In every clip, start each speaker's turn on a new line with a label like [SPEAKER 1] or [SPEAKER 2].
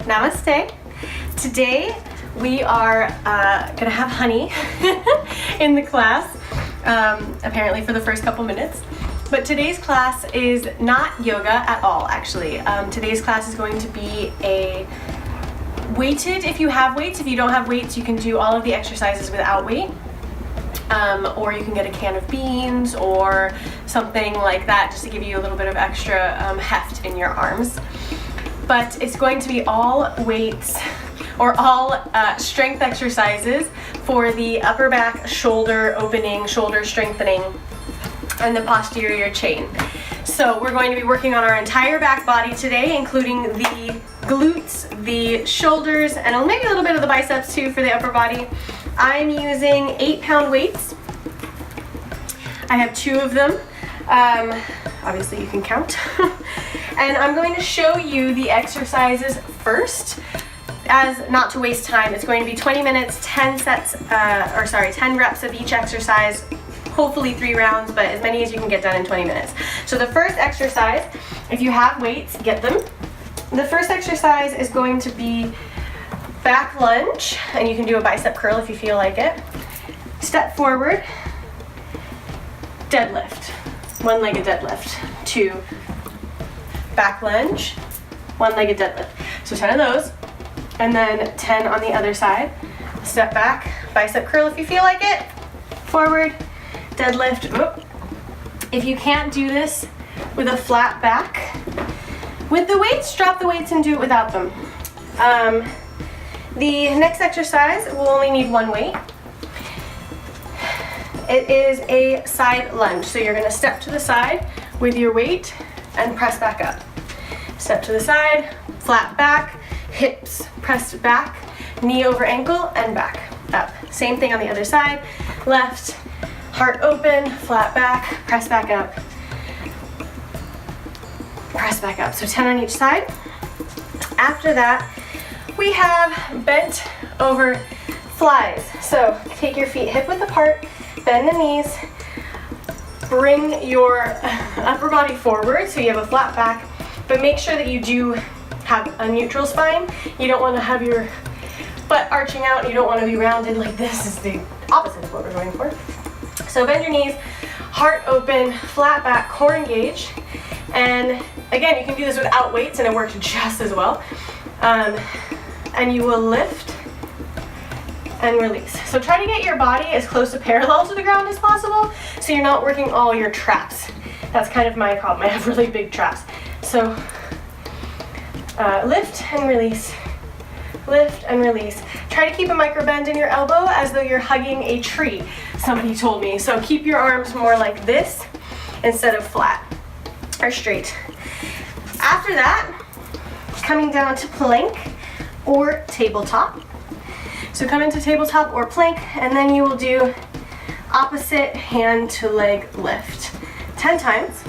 [SPEAKER 1] Namaste. Today we are gonna have honey in the class, apparently for the first couple minutes. But today's class is not yoga at all, actually. Today's class is going to be a weighted, if you have weights. If you don't have weights, you can do all of the exercises without weight. Or you can get a can of beans or something like that just to give you a little bit of extra heft in your arms. But it's going to be all weights or all strength exercises for the upper back, shoulder opening, shoulder strengthening, and the posterior chain. So we're going to be working on our entire back body today, including the glutes, the shoulders, and maybe a little bit of the biceps too for the upper body. I'm using 8-pound weights. I have 2 of them. Obviously you can count. And I'm going to show you the exercises first, as not to waste time. It's going to be 20 minutes, 10 reps of each exercise, hopefully 3 rounds, but as many as you can get done in 20 minutes. So the first exercise, if you have weights, get them. The first exercise is going to be back lunge, and you can do a bicep curl if you feel like it. Step forward, deadlift, one-legged deadlift, 2, back lunge, one-legged deadlift. So 10 of those, and then 10 on the other side. Step back, bicep curl if you feel like it, forward, deadlift. Whoop. If you can't do this with a flat back, with the weights, drop the weights and do it without them. The next exercise will only need 1 weight. It is a side lunge. So you're gonna step to the side with your weight and press back up. Step to the side, flat back, hips pressed back, knee over ankle and back, up. Same thing on the other side, left, heart open, flat back, press back up, press back up. So 10 on each side. After that, we have bent over flies. So take your feet hip width apart, bend the knees, bring your upper body forward so you have a flat back, but make sure that you do have a neutral spine. You don't want to have your butt arching out. You don't want to be rounded like this. Is the opposite of what we're going for. So bend your knees, heart open, flat back, core engage. And again, you can do this without weights and it works just as well. And you will lift and release. So try to get your body as close to parallel to the ground as possible so you're not working all your traps. That's kind of my problem. I have really big traps. So lift and release, lift and release. Try to keep a micro bend in your elbow as though you're hugging a tree, somebody told me. So keep your arms more like this instead of flat or straight. After that, coming down to plank or tabletop. So come into tabletop or plank, and then you will do opposite hand to leg lift 10 times,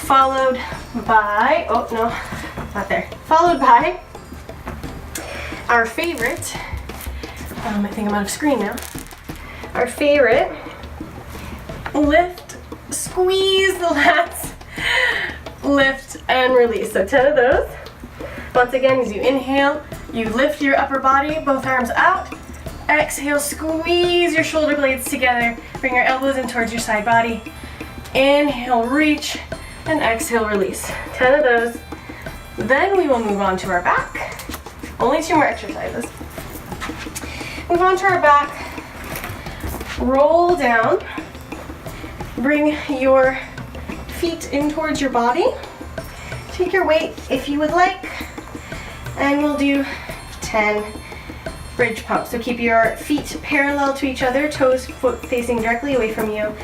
[SPEAKER 1] followed by, oh no, not there, followed by our favorite, I think I'm out of screen now, our favorite, lift, squeeze the lats, lift and release. So 10 of those. Once again, as you inhale, you lift your upper body, both arms out. Exhale, squeeze your shoulder blades together. Bring your elbows in towards your side body. Inhale, reach, and exhale, release. 10 of those. Then we will move on to our back. Only 2 more exercises. Move on to our back. Roll down. Bring your feet in towards your body. Take your weight if you would like. And we'll do 10 bridge pumps. So keep your feet parallel to each other, toes facing directly away from you.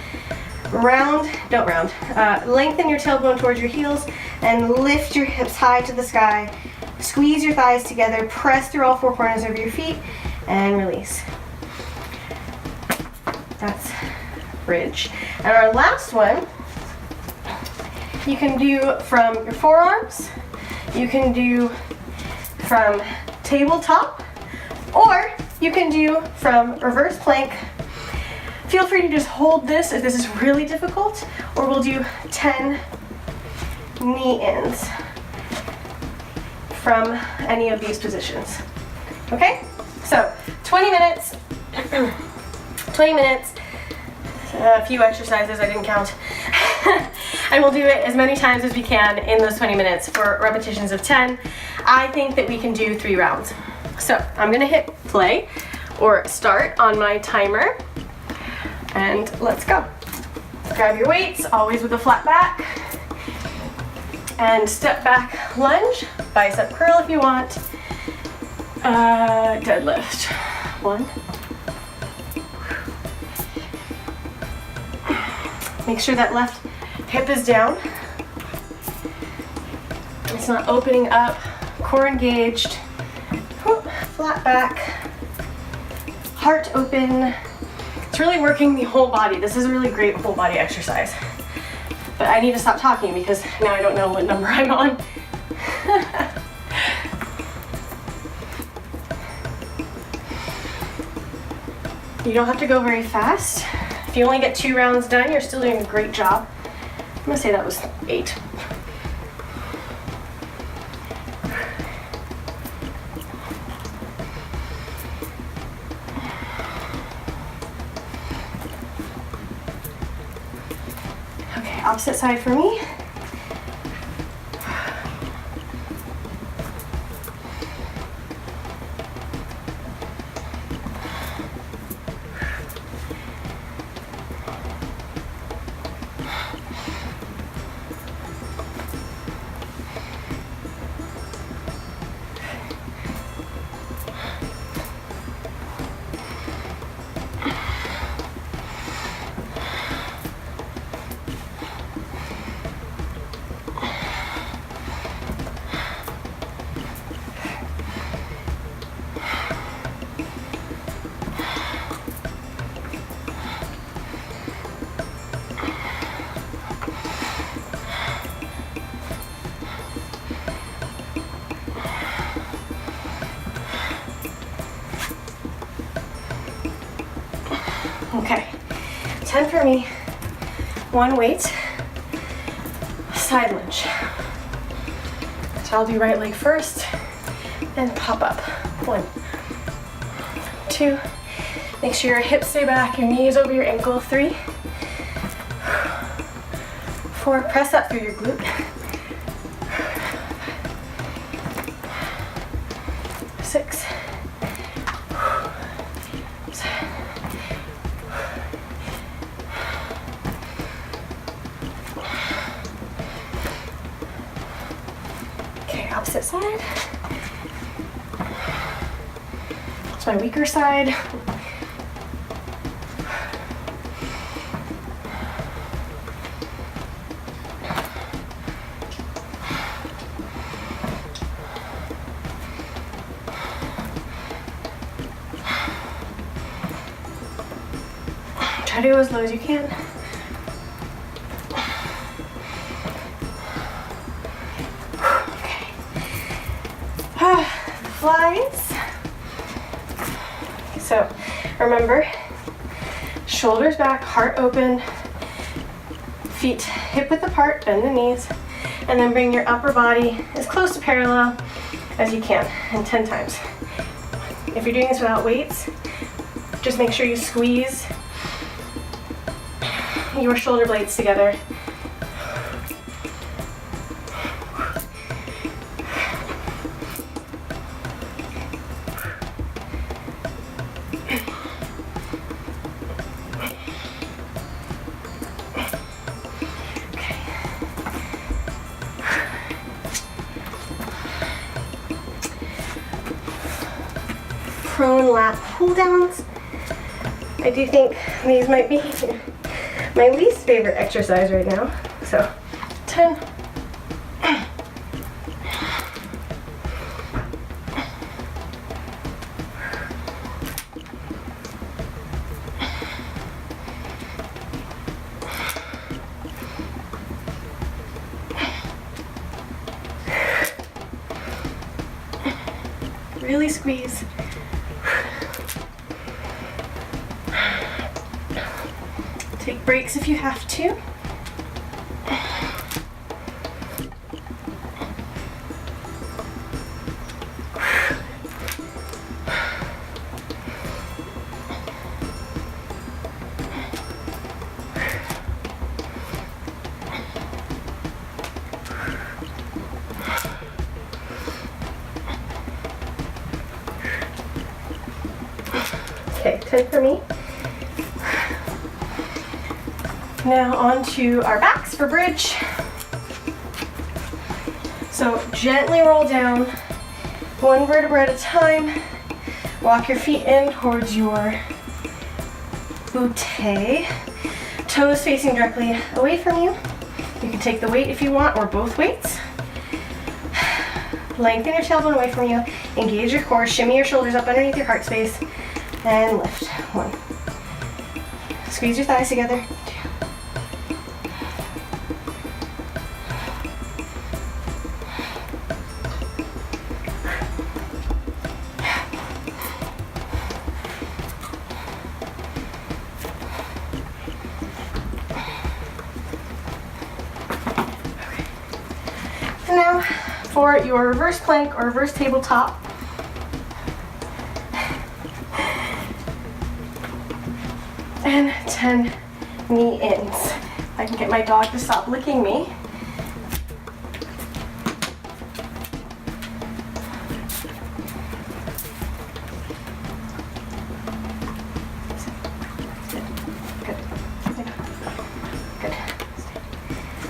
[SPEAKER 1] Lengthen your tailbone towards your heels and lift your hips high to the sky. Squeeze your thighs together, press through all 4 corners of your feet, and release. That's bridge. And our last one, you can do from your forearms, you can do from tabletop, or you can do from reverse plank. Feel free to just hold this if this is really difficult, or we'll do 10 knee ins. from any of these positions. Okay? So 20 minutes, 20 minutes, a few exercises I didn't count. And we'll do it as many times as we can in those 20 minutes for repetitions of 10. I think that we can do 3 rounds. So I'm gonna hit play or start on my timer, and let's go. Grab your weights, always with a flat back, and step back lunge, bicep curl if you want, deadlift. 1. Make sure that left hip is down. It's not opening up, core engaged. Flat back, heart open. It's really working the whole body. This is a really great whole body exercise. But I need to stop talking because now I don't know what number I'm on. You don't have to go very fast. If you only get 2 rounds done, you're still doing a great job. I'm gonna say that was 8. Okay, opposite side for me. Okay, 10 for me, 1 weight, side lunge. So I'll do right leg first, then pop up. 1, 2, make sure your hips stay back, your knees over your ankle. 3, 4, press up through your glute. 6, 7. Okay, opposite side. It's my weaker side. Try to go as low as you can. Okay. Flies. So remember, shoulders back, heart open, feet hip width apart, bend the knees, and then bring your upper body as close to parallel as you can, and 10 times. If you're doing this without weights, just make sure you squeeze your shoulder blades together. Prone lat pull downs. I do think these might be my least favorite exercise right now. So 10. Really squeeze. Take breaks if you have to. Wait for me. Now onto our backs for bridge. So gently roll down, one vertebra at a time. Walk your feet in towards your butte. Toes facing directly away from you. You can take the weight if you want, or both weights. Lengthen your tailbone away from you. Engage your core. Shimmy your shoulders up underneath your heart space. And lift. 1. Squeeze your thighs together. 2. And now for your reverse plank or reverse tabletop. And 10 knee ins. If I can get my dog to stop licking me. Good. Good.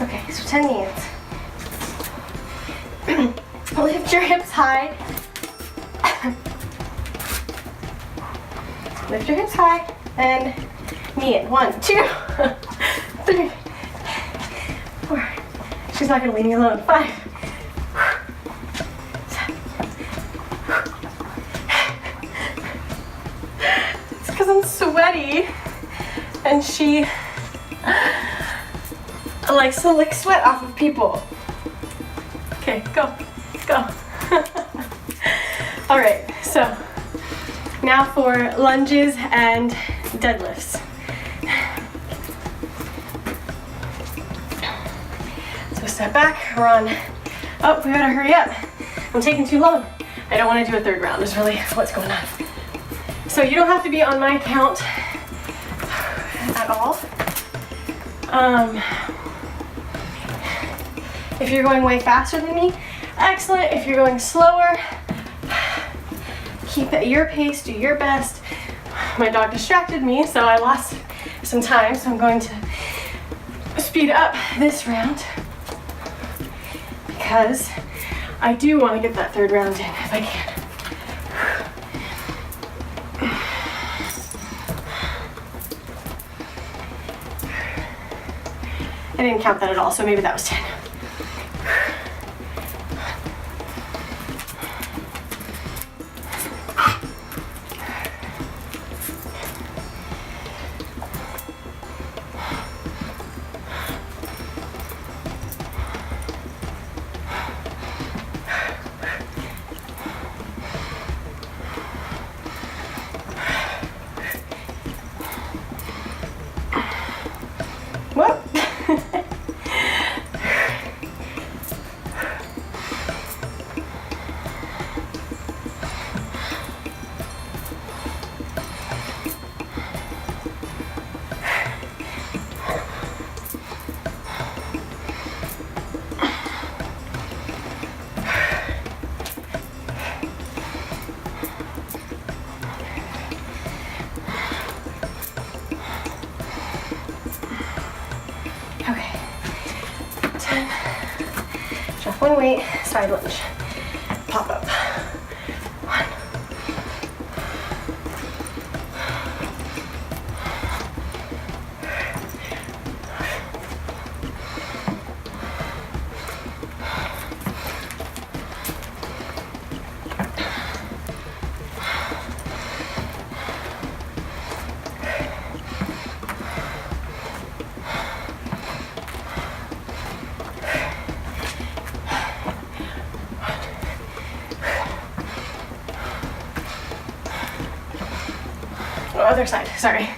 [SPEAKER 1] Okay, so 10 knee ins. Lift your hips high. Lift your hips high and knee in. 1, 2, 3, 4. She's not gonna leave me alone. 5. 7. It's because I'm sweaty and she likes to lick sweat off of people. Okay, go. Go. All right, so now for lunges and deadlifts. So step back, run. Oh, we gotta hurry up. I'm taking too long. I don't want to do a third round is really what's going on. So you don't have to be on my count at all. If you're going way faster than me, excellent. If you're going slower, keep at your pace, do your best. My dog distracted me, so I lost some time, so I'm going to speed up this round because I do want to get that third round in if I can. I didn't count that at all, so maybe that was 10. Whoop. Okay, 10, drop one weight, side lunge, pop up, 1. Other side, sorry.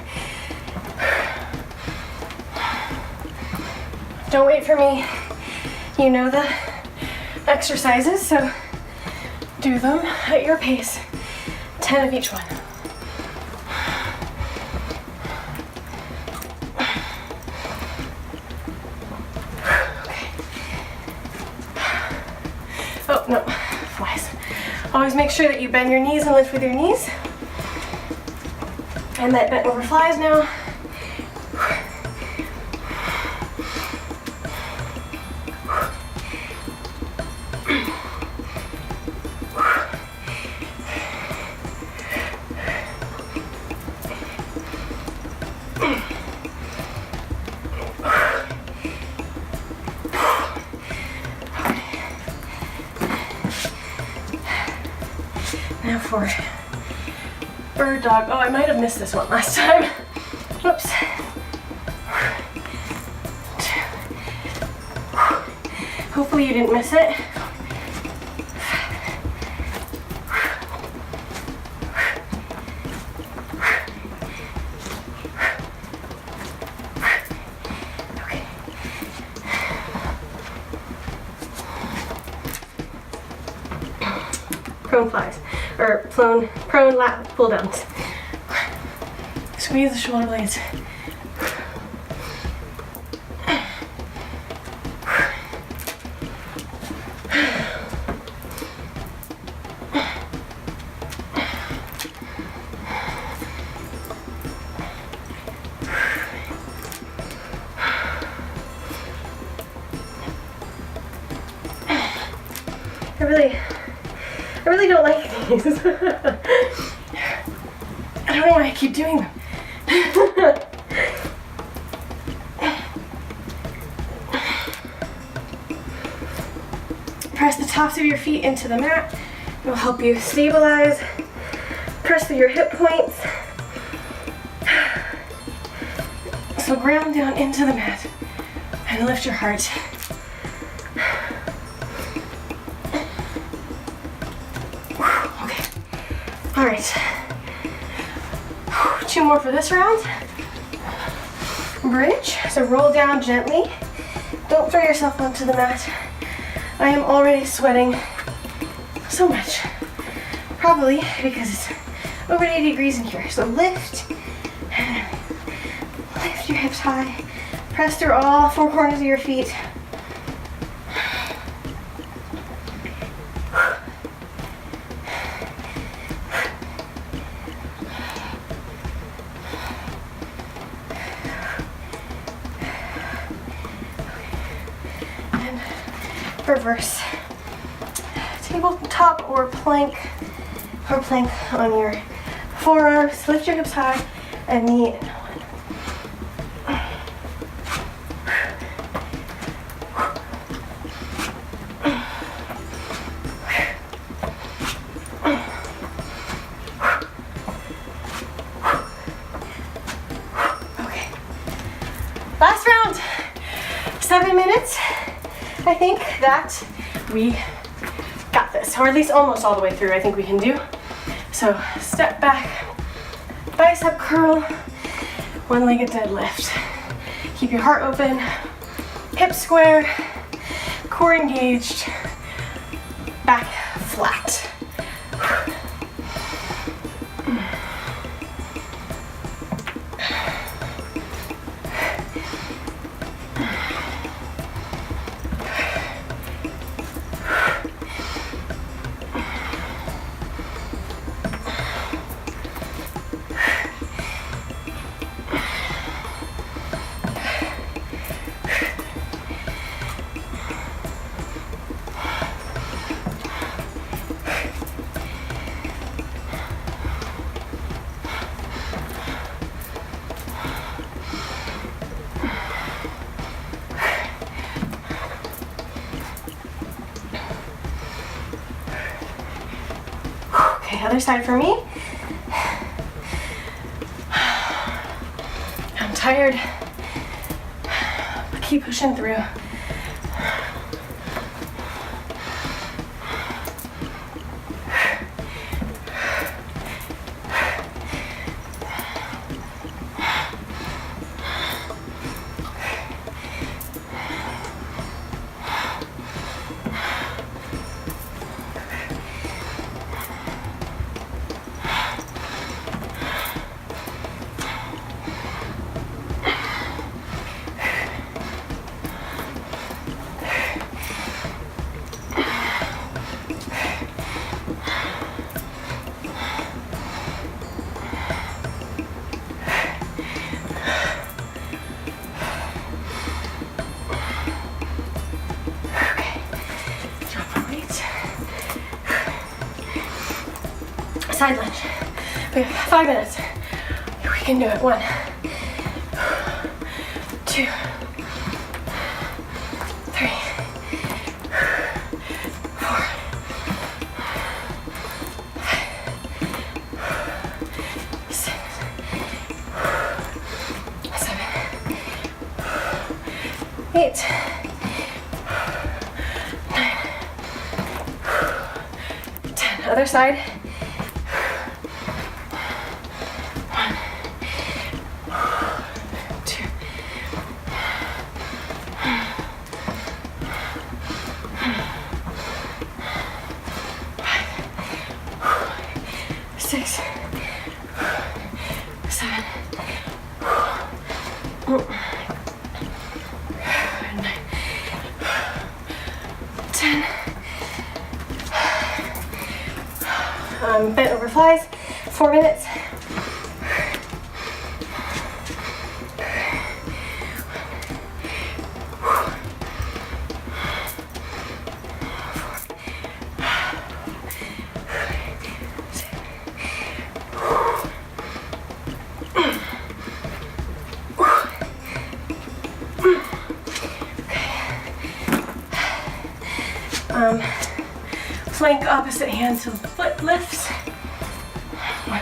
[SPEAKER 1] Don't wait for me. You know the exercises, so do them at your pace. 10 of each one. Okay. Oh, no, flies. Always make sure that you bend your knees and lift with your knees. And that bent over flies now. Now for bird dog. Oh, I might have missed this one last time. Whoops. Hopefully you didn't miss it. Okay. Prone flies. Or prone lat pull downs. Squeeze the shoulder blades. I really don't like these. I don't know why I keep doing them. Press the tops of your feet into the mat. It will help you stabilize. Press through your hip points. So ground down into the mat and lift your heart. Okay. All right. 2 more for this round. Bridge. So roll down gently. Don't throw yourself onto the mat. I am already sweating so much. Probably because it's over 80 degrees in here. So lift your hips high. Press through all 4 corners of your feet. And reverse. Tabletop or plank on your forearms. Lift your hips high and knee in. Okay. Last round. 7 minutes. I think that we got this, or at least almost all the way through. I think we can do. So step back, bicep curl, 1-legged deadlift. Keep your heart open, hips square, core engaged, back flat. Okay, other side for me. I'm tired, but keep pushing through. Side lunge. We have 5 minutes. We can do it. 1, 2, 3, 4, 6, 7, 8, 9, 10. Other side. 1, 2, 6, 7, 9, 10. Bent over flies, 4 minutes. Flank opposite hand till the foot lifts. 1,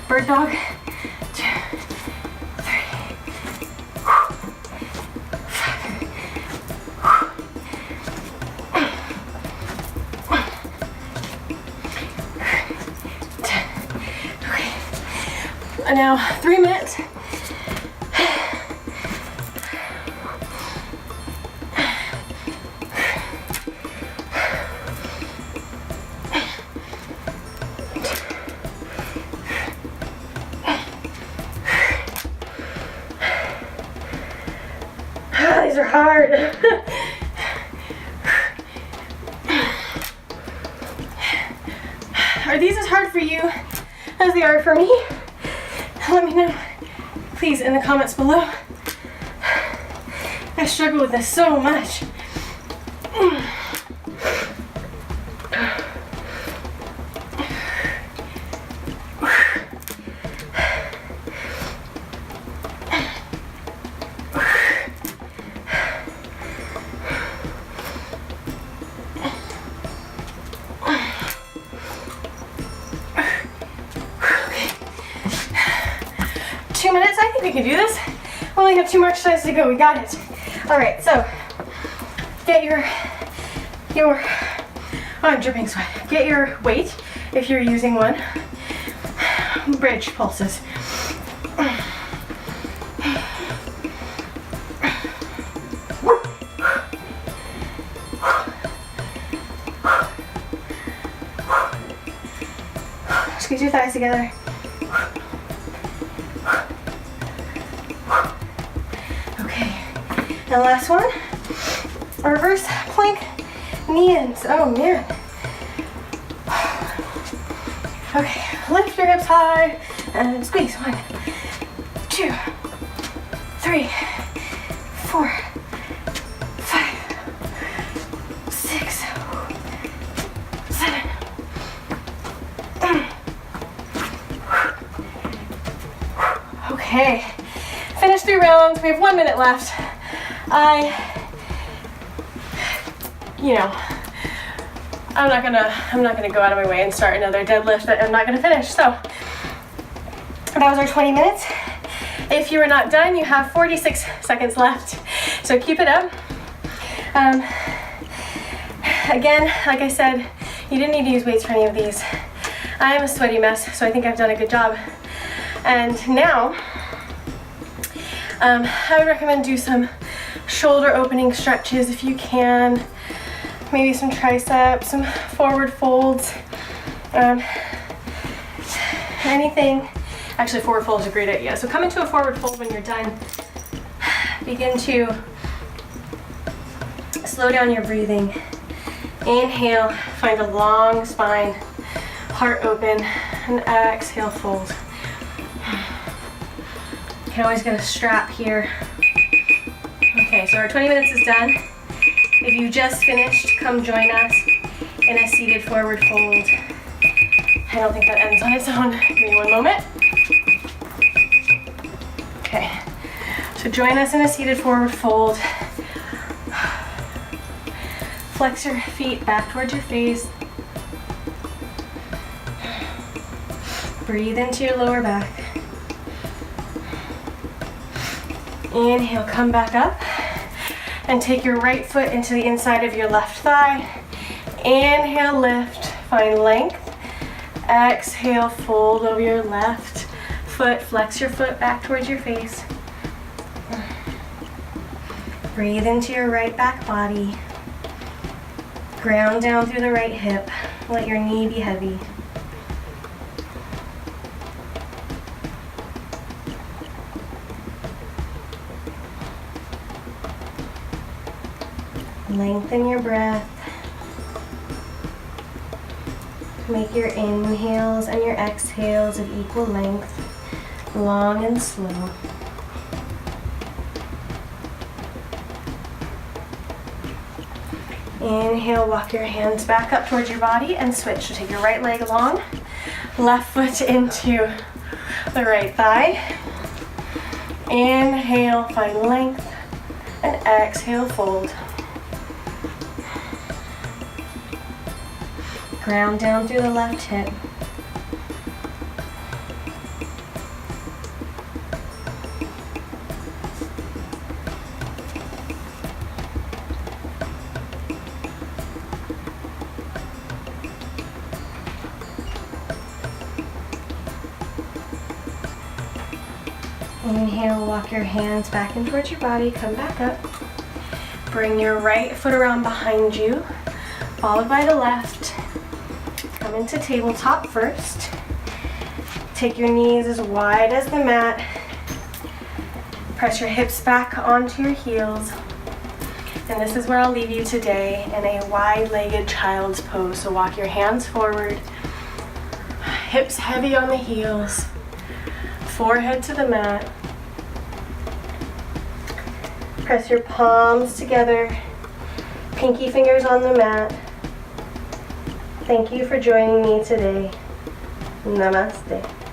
[SPEAKER 1] bird dog. 2, 3, 5, 10. Okay. And now 3 minutes. These are hard. Are these as hard for you as they are for me? Let me know, please, in the comments below. I struggle with this so much. I think we can do this. We only have 2 more exercises to go. We got it. All right, so get your oh, I'm dripping sweat. Get your weight if you're using one. Bridge pulses. Squeeze your thighs together. And last one, reverse plank, knee ins. Oh man. Okay, lift your hips high and squeeze. 1, 2, 3, 4, 5, 6, 7. Okay, finish 3 rounds. We have 1 minute left. I'm not gonna go out of my way and start another deadlift that I'm not gonna finish. So that was our 20 minutes. If you are not done, you have 46 seconds left. So keep it up. Again, like I said, you didn't need to use weights for any of these. I am a sweaty mess, so I think I've done a good job. And now, I would recommend do some shoulder opening stretches if you can. Maybe some triceps, some forward folds. Anything. Actually, forward fold is a great idea. So come into a forward fold when you're done. Begin to slow down your breathing. Inhale, find a long spine, heart open, and exhale, fold. You can always get a strap here. Okay, so our 20 minutes is done. If you just finished, come join us in a seated forward fold. I don't think that ends on its own. Give me one moment. Okay, so join us in a seated forward fold. Flex your feet back towards your face. Breathe into your lower back. Inhale, come back up and take your right foot into the inside of your left thigh. Inhale, lift, find length. Exhale, fold over your left foot. Flex your foot back towards your face. Breathe into your right back body. Ground down through the right hip. Let your knee be heavy. Lengthen your breath. Make your inhales and your exhales of equal length, long and slow. Inhale, walk your hands back up towards your body and switch. So take your right leg long, left foot into the right thigh. Inhale, find length, and exhale, fold. Ground down through the left hip. Inhale, walk your hands back in towards your body, come back up. Bring your right foot around behind you, followed by the left. Come into tabletop first. Take your knees as wide as the mat. Press your hips back onto your heels. And this is where I'll leave you today in a wide-legged child's pose. So walk your hands forward, hips heavy on the heels, forehead to the mat. Press your palms together, pinky fingers on the mat. Thank you for joining me today. Namaste.